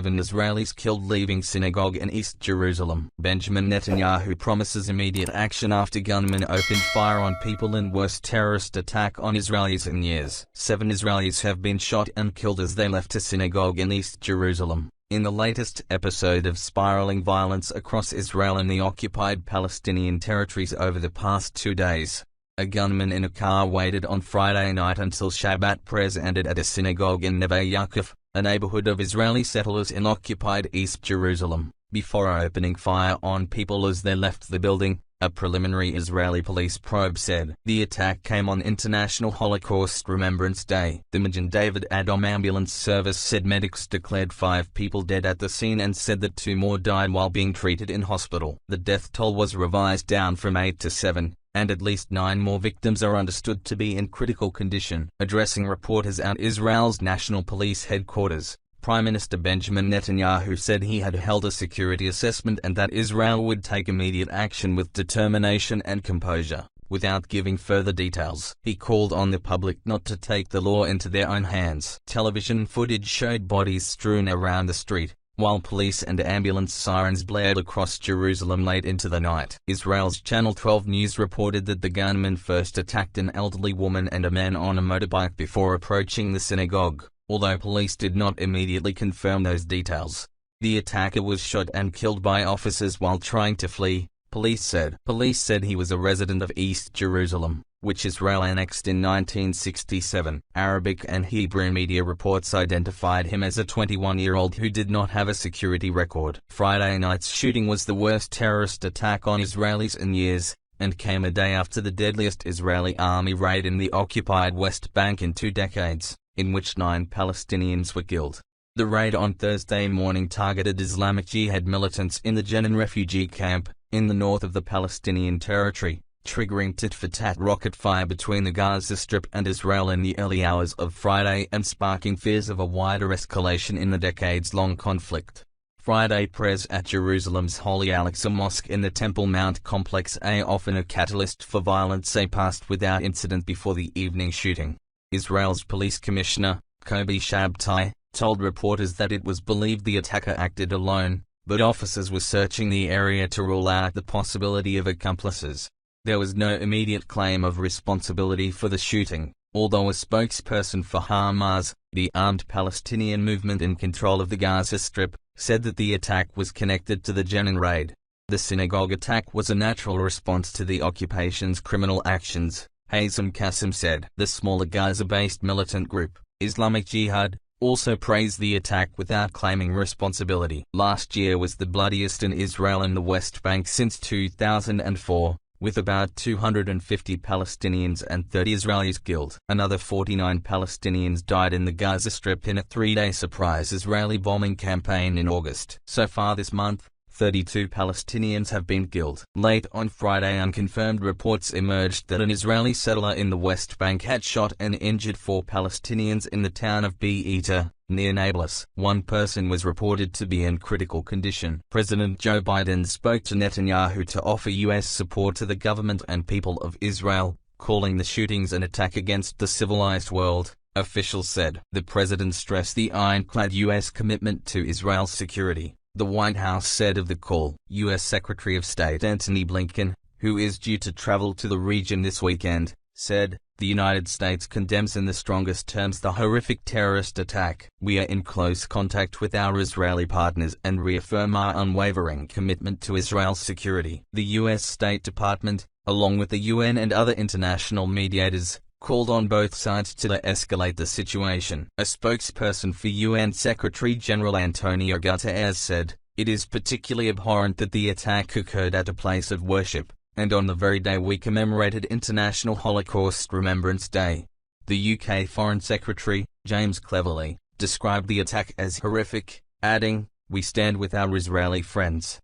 7 Israelis killed leaving synagogue in East Jerusalem. Benjamin Netanyahu promises immediate action after gunmen opened fire on people in worst terrorist attack on Israelis in years. 7 Israelis have been shot and killed as they left a synagogue in East Jerusalem. In the latest episode of spiraling violence across Israel and the occupied Palestinian territories over the past 2 days, a gunman in a car waited on Friday night until Shabbat prayers ended at a synagogue in Neve Yaakov, a neighborhood of Israeli settlers in occupied East Jerusalem, before opening fire on people as they left the building, a preliminary Israeli police probe said. The attack came on International Holocaust Remembrance Day. The Magen David Adom ambulance service said medics declared 5 people dead at the scene and said that 2 more died while being treated in hospital. The death toll was revised down from 8 to 7. And at least 9 more victims are understood to be in critical condition. Addressing reporters at Israel's National Police Headquarters, Prime Minister Benjamin Netanyahu said he had held a security assessment and that Israel would take immediate action with determination and composure, without giving further details. He called on the public not to take the law into their own hands. Television footage showed bodies strewn around the street, while police and ambulance sirens blared across Jerusalem late into the night. Israel's Channel 12 News reported that the gunman first attacked an elderly woman and a man on a motorbike before approaching the synagogue, although police did not immediately confirm those details. The attacker was shot and killed by officers while trying to flee, police said. Police said he was a resident of East Jerusalem, which Israel annexed in 1967. Arabic and Hebrew media reports identified him as a 21-year-old who did not have a security record. Friday night's shooting was the worst terrorist attack on Israelis in years, and came a day after the deadliest Israeli army raid in the occupied West Bank in 2 decades, in which 9 Palestinians were killed. The raid on Thursday morning targeted Islamic Jihad militants in the Jenin refugee camp, in the north of the Palestinian territory, triggering tit-for-tat rocket fire between the Gaza Strip and Israel in the early hours of Friday and sparking fears of a wider escalation in the decades-long conflict. Friday prayers at Jerusalem's Holy Al-Aqsa Mosque in the Temple Mount complex, often a catalyst for violence, passed without incident before the evening shooting. Israel's police commissioner, Kobi Shabtai, told reporters that it was believed the attacker acted alone, but officers were searching the area to rule out the possibility of accomplices. There was no immediate claim of responsibility for the shooting, although a spokesperson for Hamas, the armed Palestinian movement in control of the Gaza Strip, said that the attack was connected to the Jenin raid. The synagogue attack was a natural response to the occupation's criminal actions, Hazem Qasem said. The smaller Gaza-based militant group, Islamic Jihad, also praised the attack without claiming responsibility. Last year was the bloodiest in Israel and the West Bank since 2004. With about 250 Palestinians and 30 Israelis killed. Another 49 Palestinians died in the Gaza Strip in a 3-day surprise Israeli bombing campaign in August. So far this month, 32 Palestinians have been killed. Late on Friday, unconfirmed reports emerged that an Israeli settler in the West Bank had shot and injured 4 Palestinians in the town of Be'ita, near Nablus. 1 person was reported to be in critical condition. President Joe Biden spoke to Netanyahu to offer U.S. support to the government and people of Israel, calling the shootings an attack against the civilized world, officials said. The president stressed the ironclad U.S. commitment to Israel's security. The White House said of the call. U.S. Secretary of State Antony Blinken, who is due to travel to the region this weekend, said, "The United States condemns in the strongest terms the horrific terrorist attack. We are in close contact with our Israeli partners and reaffirm our unwavering commitment to Israel's security." The U.S. State Department, along with the UN and other international mediators, called on both sides to de-escalate the situation. A spokesperson for UN Secretary-General Antonio Guterres said, "It is particularly abhorrent that the attack occurred at a place of worship, and on the very day we commemorated International Holocaust Remembrance Day." The UK Foreign Secretary, James Cleverly, described the attack as horrific, adding, "We stand with our Israeli friends,